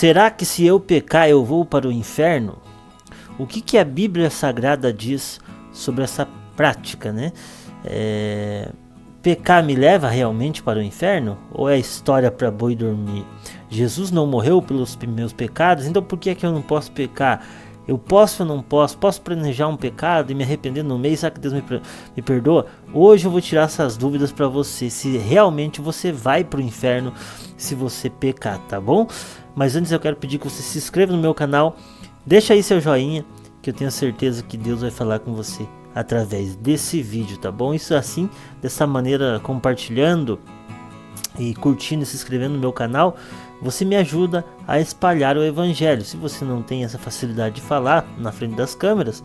Será que se eu pecar eu vou para o inferno? O que a Bíblia Sagrada diz sobre essa prática, né? Pecar me leva realmente para o inferno? Ou é história para boi dormir? Jesus não morreu pelos meus pecados, então por que é que eu não posso pecar? Eu posso ou não posso? Posso planejar um pecado e me arrepender no meio? Será que Deus me perdoa? Hoje eu vou tirar essas dúvidas para você, se realmente você vai para o inferno se você pecar, tá bom? Mas antes eu quero pedir que você se inscreva no meu canal, deixa aí seu joinha, que eu tenho certeza que Deus vai falar com você através desse vídeo, tá bom? Isso assim, dessa maneira, compartilhando e curtindo e se inscrevendo no meu canal, você me ajuda a espalhar o evangelho. Se você não tem essa facilidade de falar na frente das câmeras,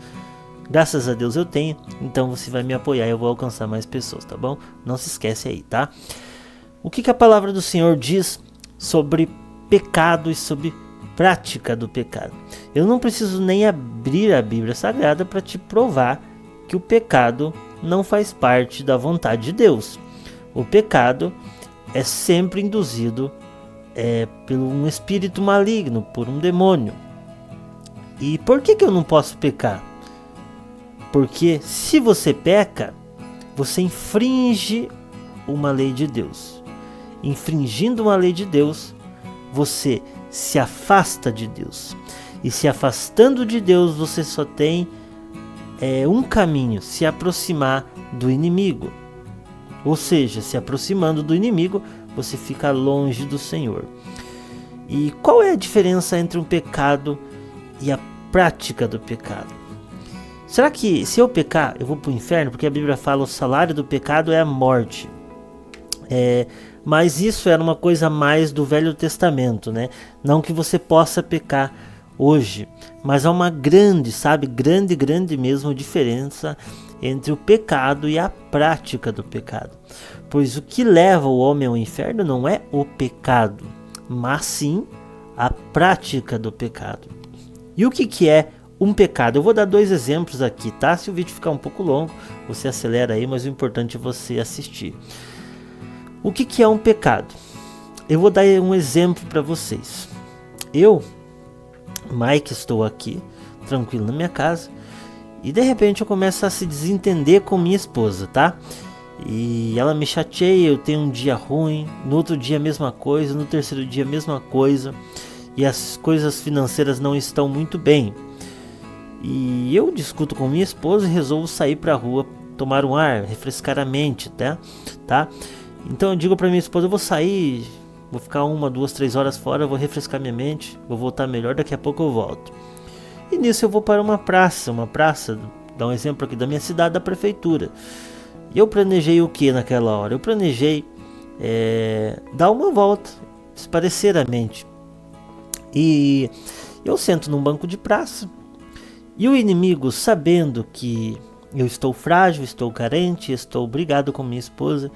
graças a Deus eu tenho, então você vai me apoiar e eu vou alcançar mais pessoas, tá bom? Não se esquece aí, tá? O que a palavra do Senhor diz sobre pecado e sobre prática do pecado? Eu não preciso nem abrir a Bíblia Sagrada para te provar que o pecado não faz parte da vontade de Deus. O pecado é sempre induzido por um espírito maligno, por um demônio. E por que eu não posso pecar? Porque se você peca, você infringe uma lei de Deus. Infringindo uma lei de Deus, você se afasta de Deus. E se afastando de Deus, você só tem um caminho: se aproximar do inimigo. Ou seja, se aproximando do inimigo, você fica longe do Senhor. E qual é a diferença entre um pecado e a prática do pecado? Será que se eu pecar, eu vou para o inferno? Porque a Bíblia fala: o salário do pecado é a morte. Mas isso era uma coisa mais do Velho Testamento, né? Não que você possa pecar hoje, mas há uma grande mesmo diferença entre o pecado e a prática do pecado. Pois o que leva o homem ao inferno não é o pecado, mas sim a prática do pecado. E o que é um pecado? Eu vou dar 2 exemplos aqui, tá? Se o vídeo ficar um pouco longo, você acelera aí, mas o importante é você assistir. O que é um pecado? Eu vou dar um exemplo para vocês. Eu, Mike, estou aqui, tranquilo na minha casa, e de repente eu começo a se desentender com minha esposa, tá? E ela me chateia, eu tenho um dia ruim, no outro dia a mesma coisa, no terceiro dia a mesma coisa, e as coisas financeiras não estão muito bem. E eu discuto com minha esposa e resolvo sair pra rua, tomar um ar, refrescar a mente, tá? Então eu digo pra minha esposa: eu vou sair, vou ficar 1, 2, 3 horas fora, vou refrescar minha mente, vou voltar melhor, daqui a pouco eu volto. E nisso eu vou para uma praça, dá um exemplo aqui da minha cidade, da prefeitura. E eu planejei o que naquela hora? Eu planejei dar uma volta, espairecer a mente. E eu sento num banco de praça, e o inimigo, sabendo que eu estou frágil, estou carente, estou brigado com minha esposa,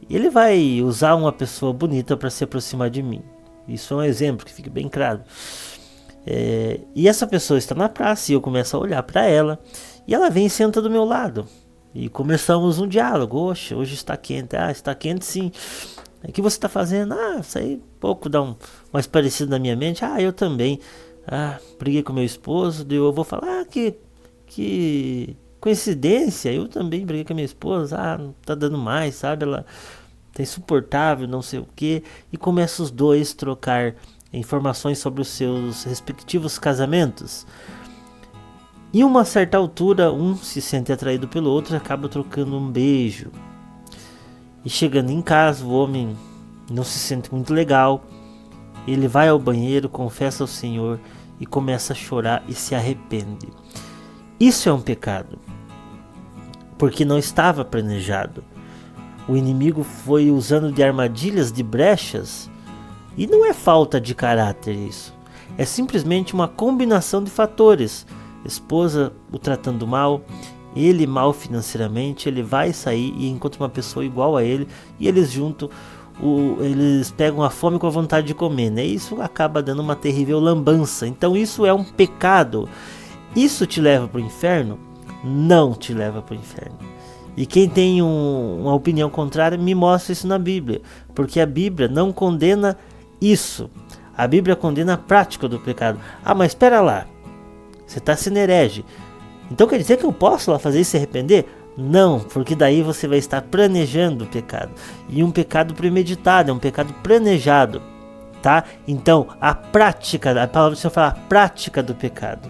ele vai usar uma pessoa bonita para se aproximar de mim. Isso é um exemplo que fique bem claro. E essa pessoa está na praça e eu começo a olhar para ela, e ela vem e senta do meu lado e começamos um diálogo. Oxe, hoje está quente. Está quente sim. O que você está fazendo? Isso aí pouco dá mais parecido na minha mente. Eu também briguei com meu esposo. Eu vou falar que coincidência, eu também briguei com a minha esposa. Não tá dando mais, sabe? Ela tá insuportável, não sei o que. E começa os dois trocar informações sobre os seus respectivos casamentos. Em uma certa altura, um se sente atraído pelo outro e acaba trocando um beijo. E chegando em casa, o homem não se sente muito legal. Ele vai ao banheiro, confessa ao Senhor e começa a chorar e se arrepende. Isso é um pecado, porque não estava planejado. O inimigo foi usando de armadilhas, de brechas. E não é falta de caráter isso. É simplesmente uma combinação de fatores. Esposa o tratando mal, ele mal financeiramente, ele vai sair e encontra uma pessoa igual a ele, e eles juntos, eles pegam a fome com a vontade de comer, né? Isso acaba dando uma terrível lambança. Então isso é um pecado. Isso te leva para o inferno? Não te leva para o inferno. E quem tem uma opinião contrária, me mostra isso na Bíblia, porque a Bíblia não condena isso. A Bíblia condena a prática do pecado. Ah, mas espera lá, você está sendo herege. Então quer dizer que eu posso lá fazer isso e se arrepender? Não, porque daí você vai estar planejando o pecado. E um pecado premeditado, é um pecado planejado, tá? Então, a prática, a palavra do Senhor fala, a prática do pecado.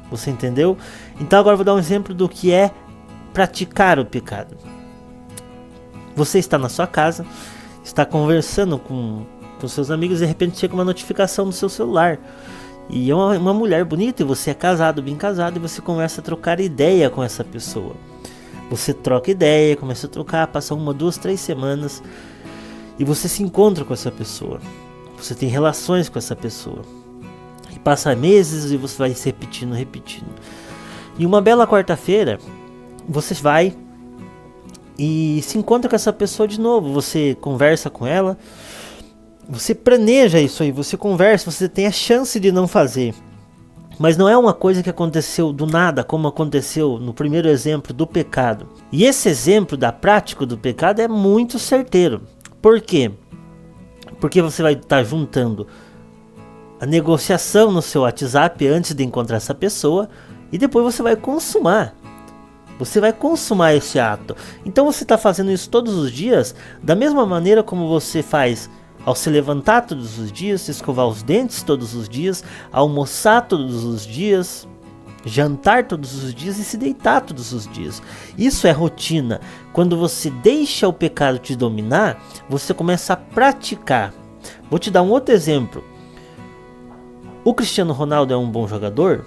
Você entendeu? Então agora eu vou dar um exemplo do que é praticar o pecado. Você está na sua casa, está conversando com seus amigos e de repente chega uma notificação no seu celular. E é uma mulher bonita e você é casado, bem casado, e você começa a trocar ideia com essa pessoa. Você troca ideia, começa a trocar, passa 1, 2, 3 semanas e você se encontra com essa pessoa. Você tem relações com essa pessoa. E passa meses e você vai se repetindo. E uma bela quarta-feira, você vai e se encontra com essa pessoa de novo. Você conversa com ela, você planeja isso aí, você conversa, você tem a chance de não fazer. Mas não é uma coisa que aconteceu do nada, como aconteceu no primeiro exemplo do pecado. E esse exemplo da prática do pecado é muito certeiro. Por quê? Porque você vai estar juntando a negociação no seu WhatsApp antes de encontrar essa pessoa e depois você vai consumar. Você vai consumar esse ato. Então você está fazendo isso todos os dias, da mesma maneira como você faz ao se levantar todos os dias, escovar os dentes todos os dias, almoçar todos os dias, jantar todos os dias e se deitar todos os dias. Isso é rotina. Quando você deixa o pecado te dominar, você começa a praticar. Vou te dar um outro exemplo. O Cristiano Ronaldo é um bom jogador?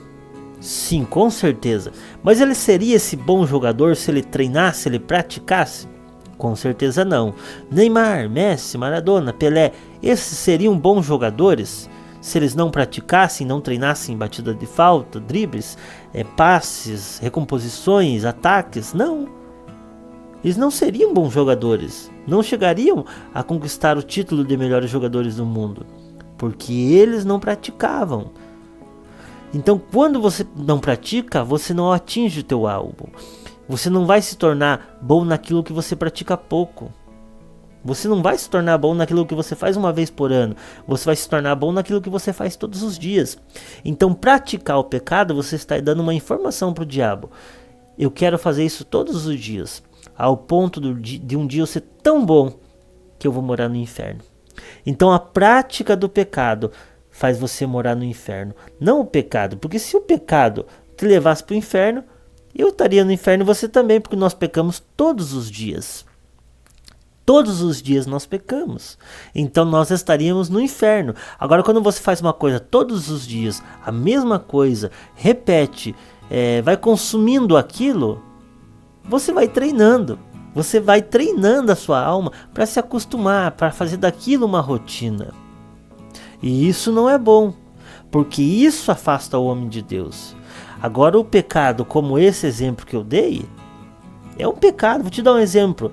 Sim, com certeza. Mas ele seria esse bom jogador se ele treinasse, se ele praticasse? Com certeza não. Neymar, Messi, Maradona, Pelé, esses seriam bons jogadores se eles não praticassem, não treinassem batida de falta, dribles, passes, recomposições, ataques? Não. Eles não seriam bons jogadores. Não chegariam a conquistar o título de melhores jogadores do mundo, porque eles não praticavam. Então, quando você não pratica, você não atinge o teu alvo. Você não vai se tornar bom naquilo que você pratica pouco. Você não vai se tornar bom naquilo que você faz uma vez por ano. Você vai se tornar bom naquilo que você faz todos os dias. Então, praticar o pecado, você está dando uma informação para o diabo. Eu quero fazer isso todos os dias, ao ponto de um dia eu ser tão bom que eu vou morar no inferno. Então, a prática do pecado faz você morar no inferno. Não o pecado, porque se o pecado te levasse para o inferno, eu estaria no inferno e você também, porque nós pecamos todos os dias. Todos os dias nós pecamos. Então nós estaríamos no inferno. Agora, quando você faz uma coisa todos os dias, a mesma coisa, repete, vai consumindo aquilo, você vai treinando. Você vai treinando a sua alma para se acostumar, para fazer daquilo uma rotina. E isso não é bom, porque isso afasta o homem de Deus. Agora, o pecado, como esse exemplo que eu dei, é um pecado. Vou te dar um exemplo.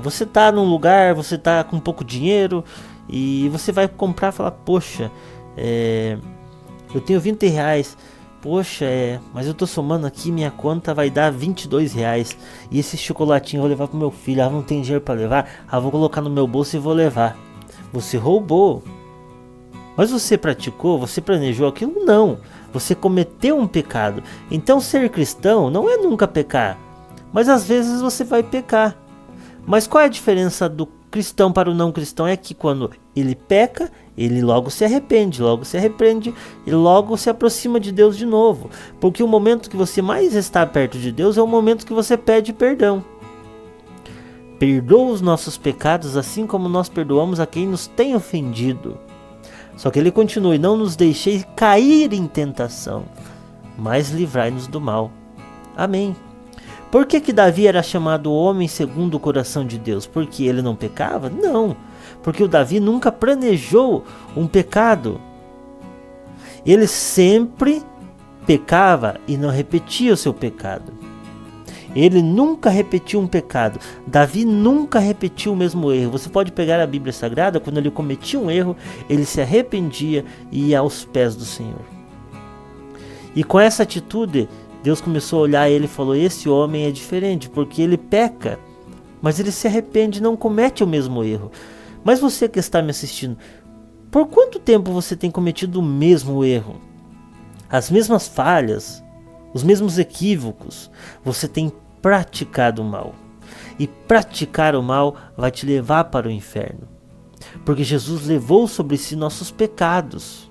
Você está num lugar, você está com pouco dinheiro e você vai comprar e falar, poxa, eu tenho 20 reais. Poxa, mas eu tô somando aqui, minha conta vai dar 22 reais. E esse chocolatinho eu vou levar pro meu filho. Não tem dinheiro para levar. Vou colocar no meu bolso e vou levar. Você roubou. Mas você praticou, você planejou aquilo? Não. Você cometeu um pecado. Então ser cristão não é nunca pecar. Mas às vezes você vai pecar. Mas qual é a diferença do cristão para o não cristão? É que quando ele peca, ele logo se arrepende, logo se arrepende e logo se aproxima de Deus de novo. Porque o momento que você mais está perto de Deus é o momento que você pede perdão. Perdoa os nossos pecados assim como nós perdoamos a quem nos tem ofendido. Só que ele continua: e não nos deixeis cair em tentação, mas livrai-nos do mal. Amém. Por que Davi era chamado homem segundo o coração de Deus? Porque ele não pecava? Não. Porque o Davi nunca planejou um pecado. Ele sempre pecava e não repetia o seu pecado. Ele nunca repetiu um pecado. Davi nunca repetiu o mesmo erro. Você pode pegar a Bíblia Sagrada, quando ele cometia um erro, ele se arrependia e ia aos pés do Senhor. E com essa atitude, Deus começou a olhar ele e falou: esse homem é diferente, porque ele peca, mas ele se arrepende e não comete o mesmo erro. Mas você que está me assistindo, Por quanto tempo você tem cometido o mesmo erro? As mesmas falhas, os mesmos equívocos? Você tem praticado o mal. E praticar o mal vai te levar para o inferno. Porque Jesus levou sobre si nossos pecados.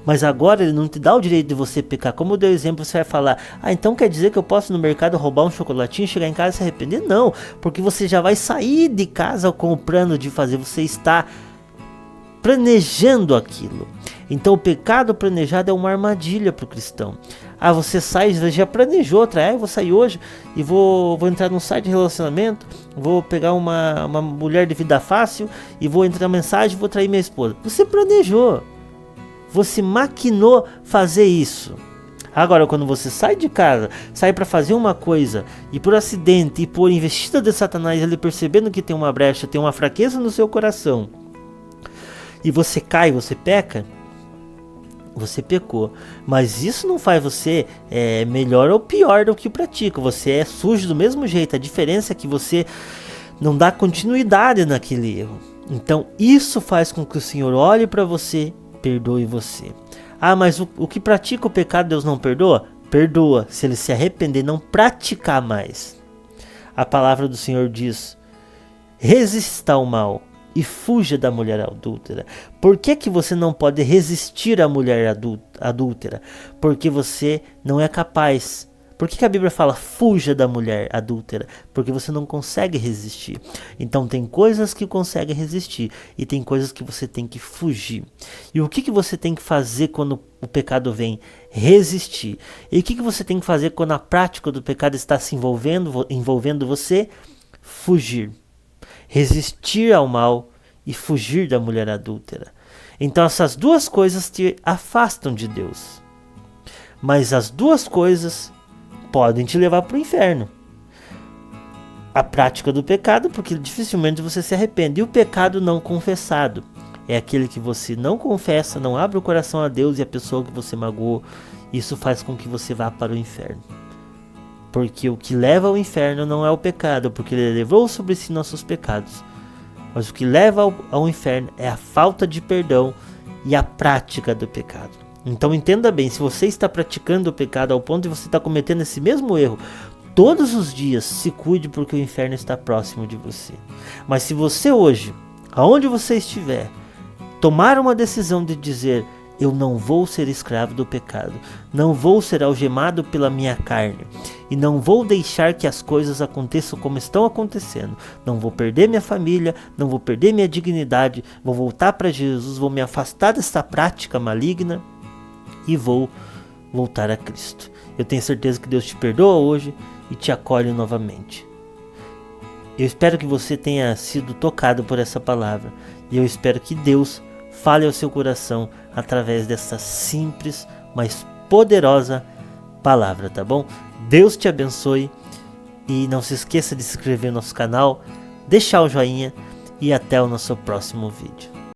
Mas agora ele não te dá o direito de você pecar. Como eu dei o exemplo, você vai falar: ah, então quer dizer que eu posso ir no mercado roubar um chocolatinho, chegar em casa e se arrepender? Não, porque você já vai sair de casa com o plano de fazer. Você está planejando aquilo. Então o pecado planejado é uma armadilha para o cristão. Ah, você sai, já planejou, eu vou sair hoje e vou entrar num site de relacionamento, vou pegar uma mulher de vida fácil e vou entrar na mensagem, vou trair minha esposa. Você planejou, você maquinou fazer isso. Agora, quando você sai de casa, sai para fazer uma coisa e por acidente e por investida de Satanás, ele percebendo que tem uma brecha, tem uma fraqueza no seu coração, e você cai, você peca, você pecou. Mas isso não faz você melhor ou pior do que pratica. Você é sujo do mesmo jeito. A diferença é que você não dá continuidade naquele erro. Então isso faz com que o Senhor olhe para você, perdoe você. Ah, mas o que pratica o pecado Deus não perdoa? Perdoa, se ele se arrepender, não praticar mais. A palavra do Senhor diz: resista ao mal e fuja da mulher adúltera. Por que você não pode resistir à mulher adúltera? Porque você não é capaz. Por que a Bíblia fala fuja da mulher adúltera? Porque você não consegue resistir. Então tem coisas que consegue resistir e tem coisas que você tem que fugir. E o que você tem que fazer quando o pecado vem? Resistir. E o que você tem que fazer quando a prática do pecado está se envolvendo você? Fugir. Resistir ao mal e fugir da mulher adúltera. Então essas duas coisas te afastam de Deus. Mas as duas coisas podem te levar para o inferno. A prática do pecado, porque dificilmente você se arrepende. E o pecado não confessado é aquele que você não confessa, não abre o coração a Deus e a pessoa que você magoou. Isso faz com que você vá para o inferno. Porque o que leva ao inferno não é o pecado, porque ele levou sobre si nossos pecados. Mas o que leva ao inferno é a falta de perdão e a prática do pecado. Então entenda bem, se você está praticando o pecado ao ponto de você estar cometendo esse mesmo erro todos os dias, se cuide, porque o inferno está próximo de você. Mas se você hoje, aonde você estiver, tomar uma decisão de dizer: eu não vou ser escravo do pecado, não vou ser algemado pela minha carne, e não vou deixar que as coisas aconteçam como estão acontecendo, não vou perder minha família, não vou perder minha dignidade, vou voltar para Jesus, vou me afastar dessa prática maligna e vou voltar a Cristo. Eu tenho certeza que Deus te perdoa hoje e te acolhe novamente. Eu espero que você tenha sido tocado por essa palavra, e eu espero que Deus fale ao seu coração através dessa simples, mas poderosa palavra, tá bom? Deus te abençoe e não se esqueça de se inscrever no nosso canal, deixar o joinha e até o nosso próximo vídeo.